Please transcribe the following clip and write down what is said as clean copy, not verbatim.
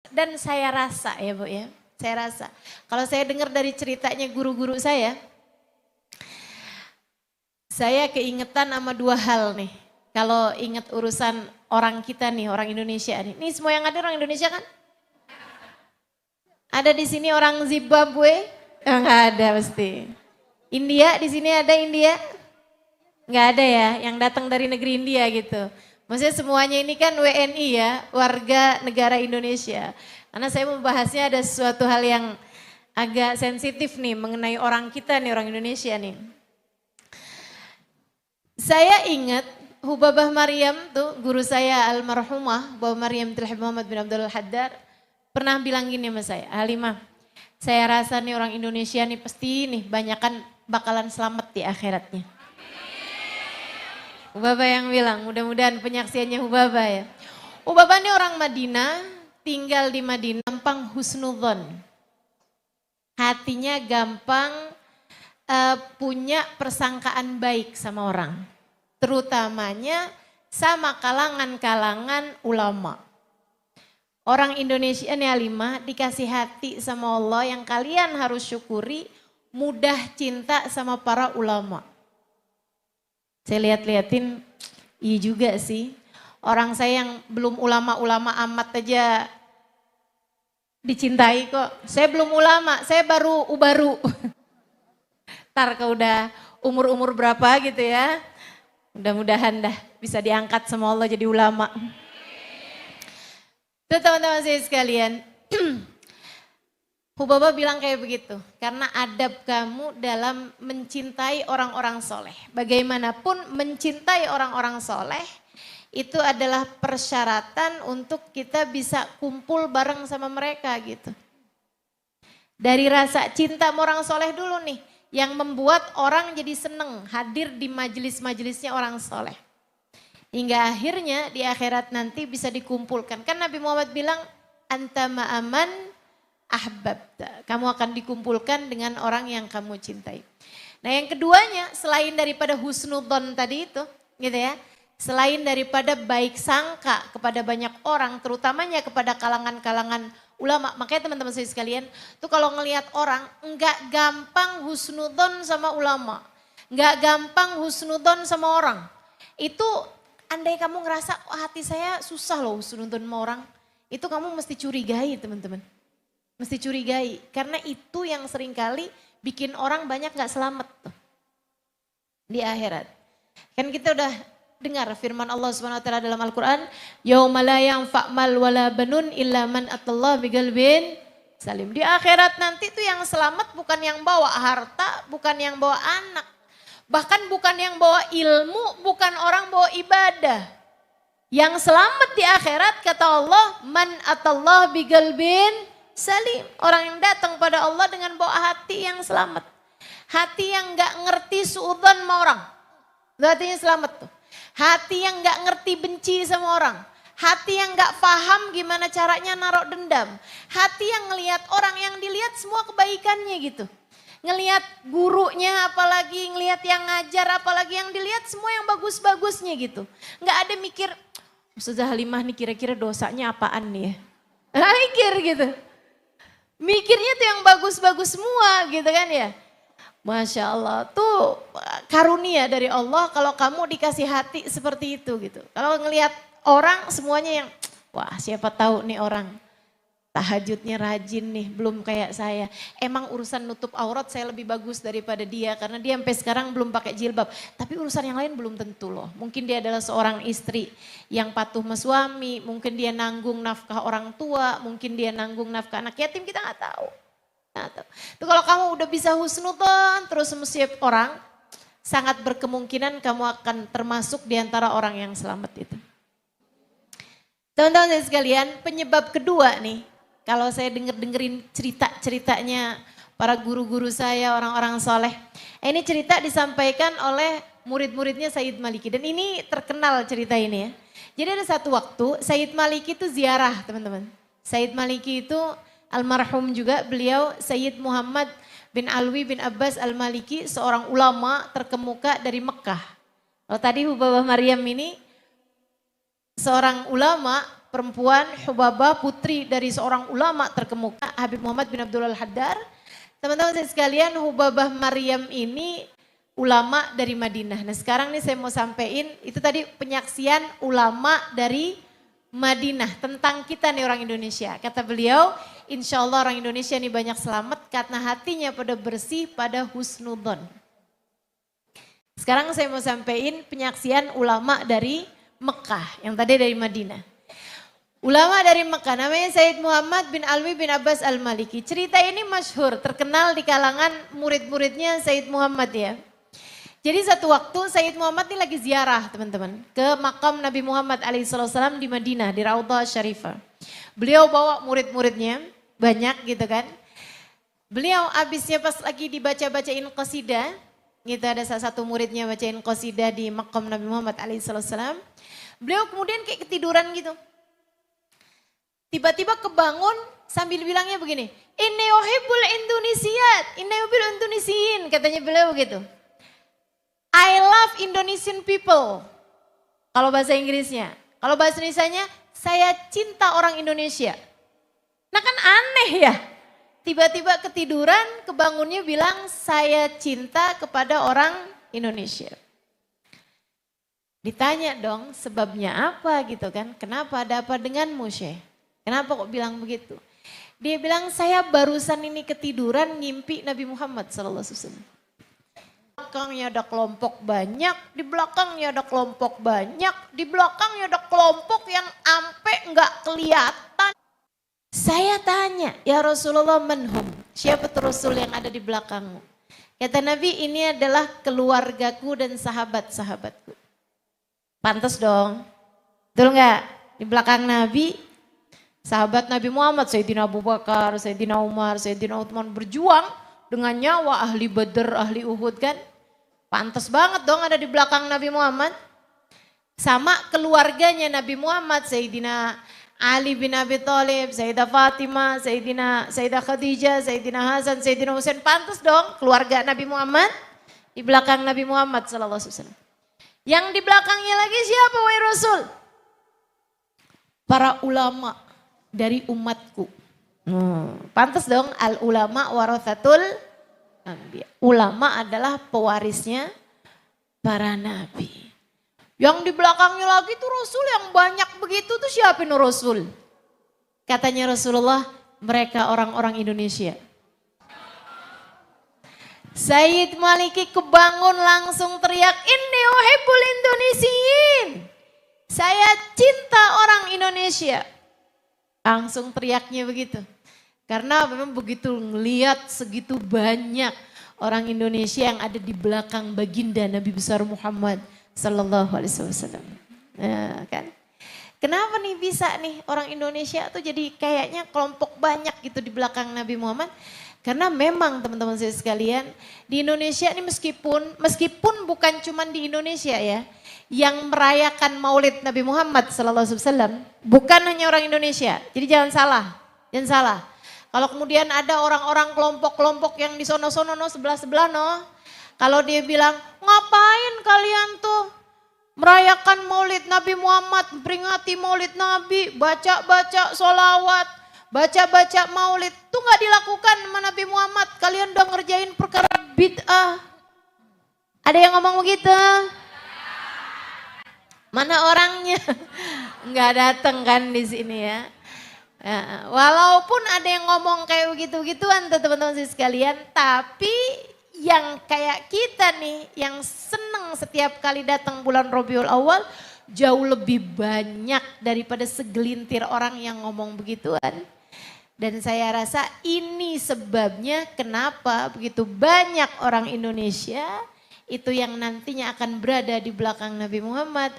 Dan saya rasa ya Bu ya, saya rasa. Kalau saya dengar dari ceritanya guru-guru saya keingetan sama dua hal nih. Kalau ingat urusan orang kita nih, orang Indonesia nih. Ini semua yang ada orang Indonesia kan? Ada di sini orang Zimbabwe? Enggak ada pasti. India, di sini ada India? Enggak ada ya, yang datang dari negeri India gitu. Maksudnya semuanya ini kan WNI ya, warga negara Indonesia. Karena saya membahasnya ada sesuatu hal yang agak sensitif nih mengenai orang kita nih, orang Indonesia nih. Saya ingat Hubabah Maryam tuh, guru saya almarhumah, Hubabah Maryam Tilhib Muhammad bin Abdul Haddar, pernah bilang gini sama saya, Halimah, saya rasa nih orang Indonesia nih pasti nih banyakan bakalan selamat di akhiratnya. Hubabah yang bilang, mudah-mudahan penyaksiannya Hubabah ya. Hubabah ini orang Madinah, tinggal di Madinah, gampang husnudzon. Hatinya gampang punya persangkaan baik sama orang. Terutamanya sama kalangan-kalangan ulama. Orang Indonesia nih Halimah dikasih hati sama Allah yang kalian harus syukuri, mudah cinta sama para ulama. Saya lihat-liatin, iya juga sih. Orang saya yang belum ulama-ulama amat aja dicintai kok. Saya belum ulama, saya baru ubaru. Ntar kalau udah umur-umur berapa gitu ya. Mudah-mudahan dah bisa diangkat sama Allah jadi ulama. Tuh teman-teman saya sekalian. Hubabah bilang kayak begitu, karena adab kamu dalam mencintai orang-orang soleh. Bagaimanapun mencintai orang-orang soleh, itu adalah persyaratan untuk kita bisa kumpul bareng sama mereka gitu. Dari rasa cinta sama orang soleh dulu nih, yang membuat orang jadi seneng hadir di majelis-majelisnya orang soleh. Hingga akhirnya di akhirat nanti bisa dikumpulkan. Kan Nabi Muhammad bilang, anta ma'aman ahbabta. Kamu akan dikumpulkan dengan orang yang kamu cintai. Nah yang keduanya selain daripada husnudzon tadi itu gitu ya. Selain daripada baik sangka kepada banyak orang terutamanya kepada kalangan-kalangan ulama. Makanya teman-teman saya sekalian tuh kalau ngelihat orang enggak gampang husnudzon sama ulama. Enggak gampang husnudzon sama orang. Itu andai kamu ngerasa oh, hati saya susah loh husnudzon sama orang. Itu kamu mesti curigai teman-teman. Mesti curigai, karena itu yang seringkali bikin orang banyak gak selamat tuh di akhirat. Kan kita udah dengar firman Allah SWT dalam Al-Quran, yauma la yanfa' mal wala banun illa man atallah biqalbin salim. Di akhirat nanti tuh yang selamat bukan yang bawa harta, bukan yang bawa anak. Bahkan bukan yang bawa ilmu, bukan orang bawa ibadah. Yang selamat di akhirat kata Allah, man atallah biqalbin salim, orang yang datang pada Allah dengan bawa hati yang selamat. Hati yang gak ngerti suudzon sama orang. Itu hatinya selamat tuh. Hati yang gak ngerti benci sama orang. Hati yang gak paham gimana caranya naruh dendam. Hati yang ngelihat orang yang dilihat semua kebaikannya gitu. Ngelihat gurunya apalagi, ngelihat yang ngajar apalagi yang dilihat semua yang bagus-bagusnya gitu. Gak ada mikir, Ustazah Halimah nih kira-kira dosanya apaan nih ya. Gak mikir gitu. Mikirnya tuh yang bagus-bagus semua gitu kan ya. Masya Allah tuh karunia dari Allah kalau kamu dikasih hati seperti itu gitu. Kalau ngelihat orang semuanya yang wah siapa tahu nih orang tahajudnya rajin nih belum kayak saya. Emang urusan nutup aurat saya lebih bagus daripada dia karena dia sampai sekarang belum pakai jilbab. Tapi urusan yang lain belum tentu loh. Mungkin dia adalah seorang istri yang patuh sama suami. Mungkin dia nanggung nafkah orang tua. Mungkin dia nanggung nafkah anak yatim kita gak tahu. Tuh kalau kamu udah bisa husnudzon terus sama setiap orang. Sangat berkemungkinan kamu akan termasuk di antara orang yang selamat itu. Teman-teman sekalian penyebab kedua nih. Kalau saya dengerin cerita-ceritanya para guru-guru saya, orang-orang soleh. Ini cerita disampaikan oleh murid-muridnya Sayyid Maliki. Dan ini terkenal cerita ini ya. Jadi ada satu waktu Sayyid Maliki itu ziarah teman-teman. Sayyid Maliki itu almarhum juga beliau Sayyid Muhammad bin Alwi bin Abbas al-Maliki. Seorang ulama terkemuka dari Mekah. Kalau tadi Hubabah Maryam ini seorang ulama perempuan Hubabah, putri dari seorang ulama terkemuka Habib Muhammad bin Abdul Haddad. Teman-teman sekalian, Hubabah Maryam ini ulama dari Madinah. Nah sekarang nih saya mau sampaikan, itu tadi penyaksian ulama dari Madinah tentang kita nih orang Indonesia. Kata beliau, insya Allah orang Indonesia nih banyak selamat karena hatinya pada bersih, pada husnudon. Sekarang saya mau sampaikan penyaksian ulama dari Mekah, yang tadi dari Madinah. Ulama dari Mekah namanya Sayyid Muhammad bin Alwi bin Abbas Al-Maliki. Cerita ini masyhur, terkenal di kalangan murid-muridnya Sayyid Muhammad ya. Jadi satu waktu Sayyid Muhammad ini lagi ziarah teman-teman ke makam Nabi Muhammad alaihissalam di Madinah, di Raudhah Syarifah. Beliau bawa murid-muridnya, banyak gitu kan. Beliau abisnya pas lagi dibaca-bacain qasidah, gitu ada salah satu muridnya bacain qasidah di makam Nabi Muhammad alaihissalam. Beliau kemudian kayak ketiduran gitu. Tiba-tiba kebangun sambil bilangnya begini, "Inni uhibbul Indonesiat, inni uhibbul Indonesiin," katanya beliau begitu. I love Indonesian people. Kalau bahasa Inggrisnya. Kalau bahasa Indonesianya, saya cinta orang Indonesia. Nah kan aneh ya. Tiba-tiba ketiduran, kebangunnya bilang saya cinta kepada orang Indonesia. Ditanya dong sebabnya apa gitu kan. Kenapa, ada apa denganmu Syekh? Kenapa kok bilang begitu? Dia bilang saya barusan ini ketiduran ngimpi Nabi Muhammad sallallahu alaihi wasallam. Belakangnya ada kelompok banyak, di belakangnya ada kelompok banyak, di belakangnya ada kelompok yang ampe nggak kelihatan. Saya tanya, ya Rasulullah manhum, siapa tuh Rasul yang ada di belakangmu? Kata Nabi, ini adalah keluargaku dan sahabat-sahabatku. Pantas dong, betul nggak? Di belakang Nabi, sahabat Nabi Muhammad, Sayyidina Abu Bakar, Sayyidina Umar, Sayyidina Uthman berjuang dengan nyawa, ahli Badr, ahli Uhud kan. Pantas banget dong ada di belakang Nabi Muhammad. Sama keluarganya Nabi Muhammad, Sayyidina Ali bin Abi Thalib, Sayyidah Fatimah, Sayyidah Khadijah, Sayyidina Hasan, Sayyidina Husain. Pantas dong keluarga Nabi Muhammad di belakang Nabi Muhammad sallallahu alaihi wasallam. Yang di belakangnya lagi siapa wahai Rasul? Para ulama dari umatku. Pantas dong al ulama warathatul anbiya. Ulama adalah pewarisnya para nabi. Yang di belakangnya lagi tuh Rasul yang banyak begitu tuh siapa nih Rasul? Katanya Rasulullah, mereka orang-orang Indonesia. Sayyid Maliki kebangun langsung teriak, "Inni uhibbul Indonesiin." Saya cinta orang Indonesia. Langsung teriaknya begitu. Karena memang begitu ngelihat segitu banyak orang Indonesia yang ada di belakang baginda Nabi besar Muhammad sallallahu alaihi wasallam. Nah, kan? Kenapa nih bisa nih orang Indonesia tuh jadi kayaknya kelompok banyak gitu di belakang Nabi Muhammad? Karena memang teman-teman saya sekalian, di Indonesia ini meskipun bukan cuma di Indonesia ya, yang merayakan Maulid Nabi Muhammad sallallahu alaihi wasallam bukan hanya orang Indonesia. Jadi jangan salah. Kalau kemudian ada orang-orang kelompok-kelompok yang di sono-sono sebelah-sebelah kalau dia bilang, "Ngapain kalian tuh merayakan Maulid Nabi Muhammad, peringati Maulid Nabi, baca-baca sholawat, baca-baca Maulid." Itu nggak dilakukan sama Nabi Muhammad. Kalian udah ngerjain perkara bid'ah. Ada yang ngomong begitu? Mana orangnya? Nggak datang kan di sini ya. Ya, walaupun ada yang ngomong kayak begitu-gituan teman-teman sekalian, tapi yang kayak kita nih yang seneng setiap kali datang bulan Rabiul Awal jauh lebih banyak daripada segelintir orang yang ngomong begituan. Dan saya rasa ini sebabnya kenapa begitu banyak orang Indonesia itu yang nantinya akan berada di belakang Nabi Muhammad.